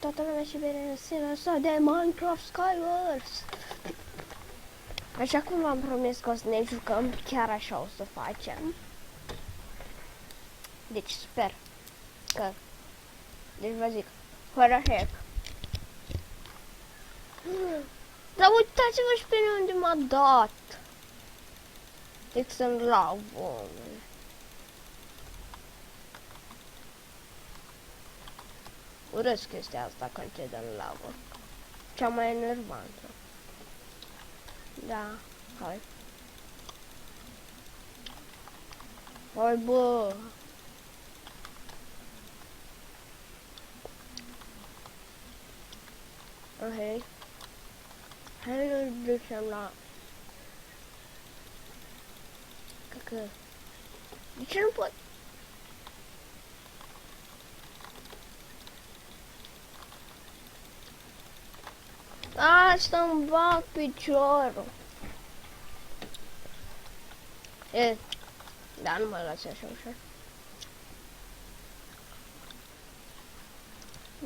Toată lumea și bine în seria asta de Minecraft Skywars. Așa cum v-am promis că o să ne jucăm, chiar așa o să facem. Deci sper că... Deci vă zic, fără hack. Dar uitați-vă și pe mine unde m-a dat. Deci sunt lavă. Urăsc chestia asta când te dă în lavă. Cea mai enervantă. Da, hai. Hai bă. Ok. Hai să ducem la... Că... De ce nu pot? Asta îmi bag piciorul. E, da, nu mă lăsa așa ușor.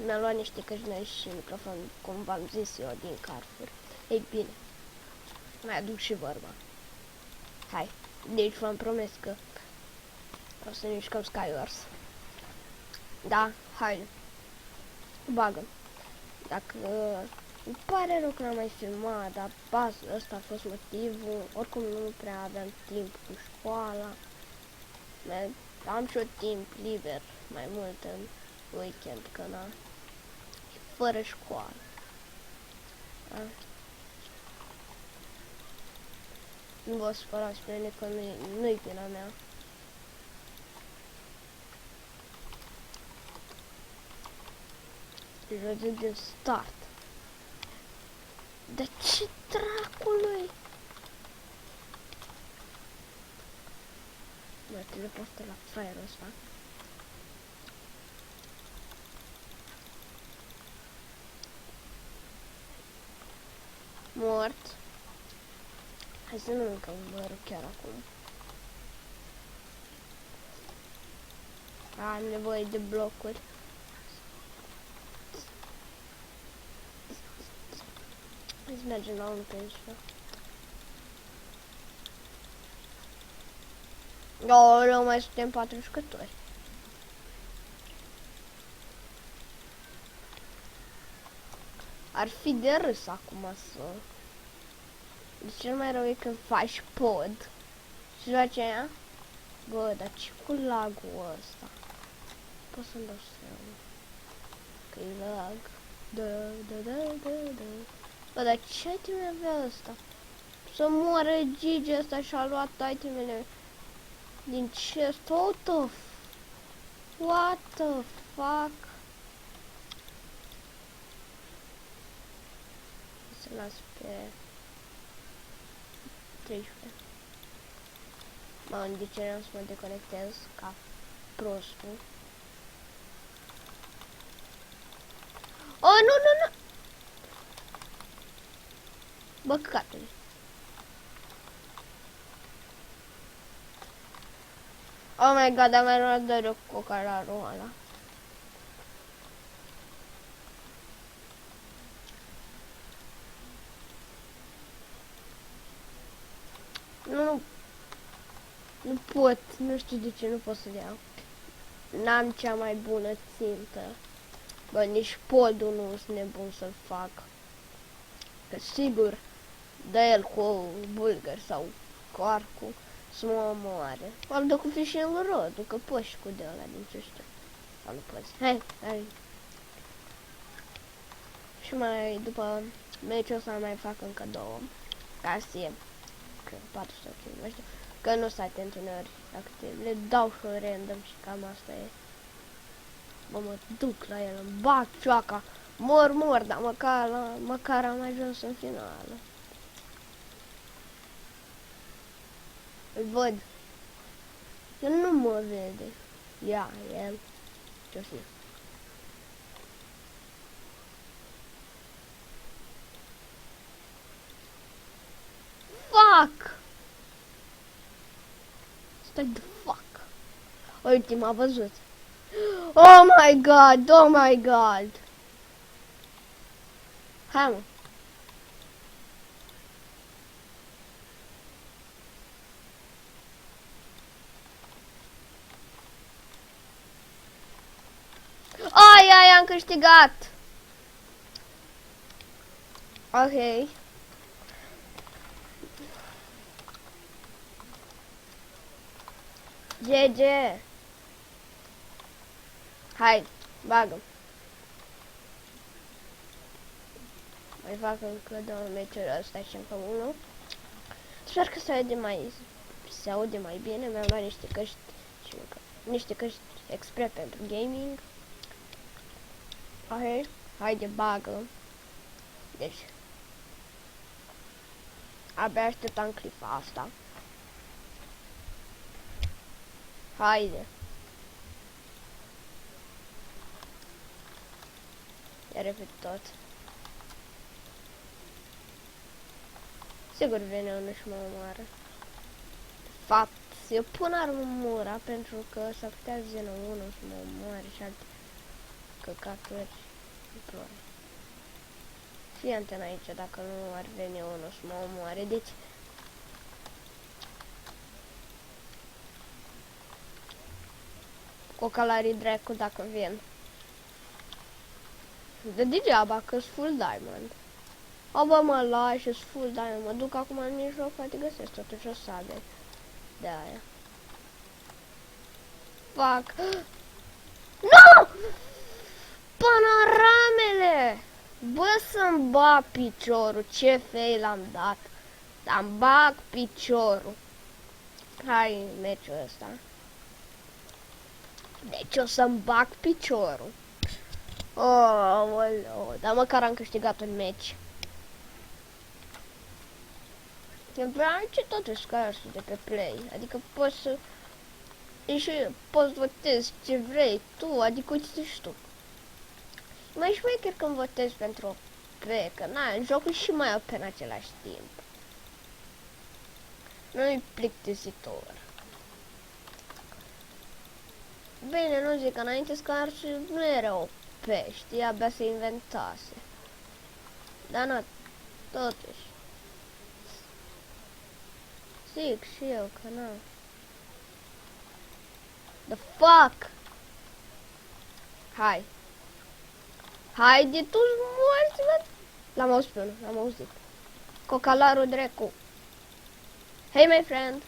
Mi-am luat niște căști și microfon, cum v-am zis eu, din Carrefour. Ei bine, mai aduc și vorba. Hai, deci v-am promis că o să ne jucăm Skywars. Da, hai, bagă. Dacă îmi pare rău că n-am mai filmat, dar ăsta a fost motivul. Oricum nu prea aveam timp cu școala. Am și eu timp liber mai mult în weekend, că na, fără școală. Nu vă spărați pe mine că nu-i vina mea. Deci de start. Dar ce dracului? Mă teleportă la fraierul ăsta. Mort. Hai să nu mâncăm mărul chiar acum. Am nevoie de blocuri. Hai să mergem la unul pe aici. Nu mai suntem 4 jucători. Ar fi de râs acum să... Deci cel mai rău e când faci pod. Și după aceea... Bă, dar ce cu lagul ăsta? Pot să-mi dau seama că-i lag. Da. Bă, dar ce iteme avea ăsta? Să moară Gigi ăsta și-a luat itemele din chest. What the fuck? Să las pe 13. Mă, de ce n-am să mă deconectez ca prostul? Oh, nu! Bă, căcatele. Oh my god, am mai luat de rău cu cararul ăla. Nu pot, nu știu de ce nu pot să le iau. N-am cea mai bună țintă. Bă, nici podul nu sunt nebun să-l fac. Că sigur, dă el cu bulgări sau cu arcul să mă omoare. Am dat cu fișierul rodul, că poți și cu de ăla din ce știu. Sau nu poți. Hai. Și mai după meciul ăsta mai fac încă 2. Ca să e 400 kg, nu știu. Că nu sunt atent uneori activ. Le dau și random și cam asta e. Bă, mă duc la el, îmi bag cioaca. Mor, dar măcar am ajuns în finală. Îl văd. El nu mă vede. Ia, el. Ce-o fi? Fuck! Stai de fuck! Uite, m-a văzut. Oh my god! Hai, mă. Ai, am câștigat! Ok. GG. Hai, bagă. Mai fac încă 2 meciuri astea și încă 1. Sper că se aude mai bine. Mi-am luat niște căști și niște căști expre pentru gaming. Ok, haide, bagă. Deci, abia așteptam clipa asta. Haide. Ia repet tot. Sigur vine unul și mă omoară. Fapt, eu pun armura pentru că s-ar putea vină unul și mă omoare și alte căcaturi. Fii anten aici dacă nu ar veni unul și mă omoare, deci... Cocalarii dracu dacă vin. De degeaba că-s full diamond. O, bă, mă lași, full diamond. Mă duc acum în mijloc, poate găsesc totuși o sabie de aia. Fuck. No! Panoramele! Bă, să-mi bag piciorul, ce fail am dat. Să-mi bag piciorul. Hai, meciul ăsta. Deci o să-mi bag piciorul. Oh, dar măcar am câștigat un meci. Eu vreau ce totuși scarsul de pe play. Adică poți să... Și poți votezi ce vrei tu, adică uite și tu. Mai șmecher când votezi pentru o play, că na, jocul și mai op în același timp. Nu-i plictisitor. Bine, nu zic că înainte scarsul nu era OP, știi, abia se inventase. Dar na, totuși. Zic și eu că na. The fuck? Hai. Haide tu-ți morți, bă. L-am auzit pe unul, l-am auzit. Cocalarul dracu. Hey, my friend.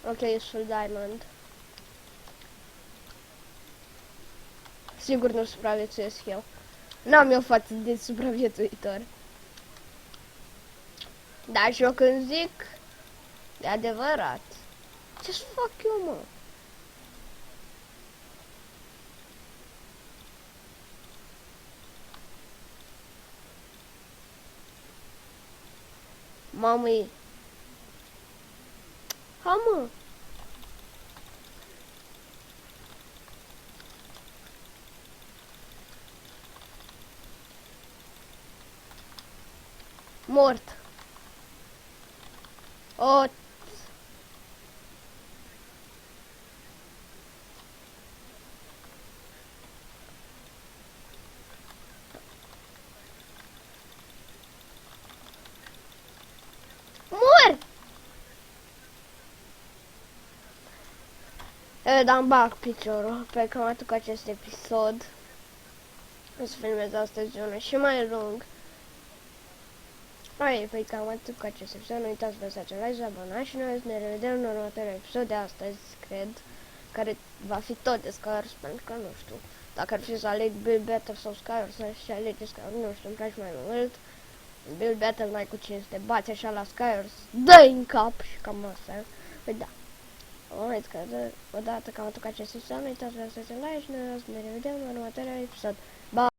Ok, full diamond. Sigur nu supraviețuiesc eu. N-am eu față de supraviețuitor. Dar și eu când zic, e adevărat. Ce-ți fac eu, mă? Mamă-i. Ha, mă. Mort. O. Mor! Dar-mi bag piciorul, pe că am atât cu acest episod. O să filmez astăzi unul și mai lung. Hai, păi cam atât cu acest episod, nu uitați să lăsați un like, să abonați și noi ne revedem în următorul episod de astăzi, cred, care va fi tot de Skywars, pentru că nu știu, dacă ar fi să aleg Build Battle sau Skywars, să alege Skywars, nu știu, îmi place mai mult. Build Battle mai cu 500, bați așa la Skywars, dă-i în cap și cam asta, păi da. Uite că odată că am atât cu acest episod, nu uitați să lăsați un like și noi ne revedem în următorul episod. Bye!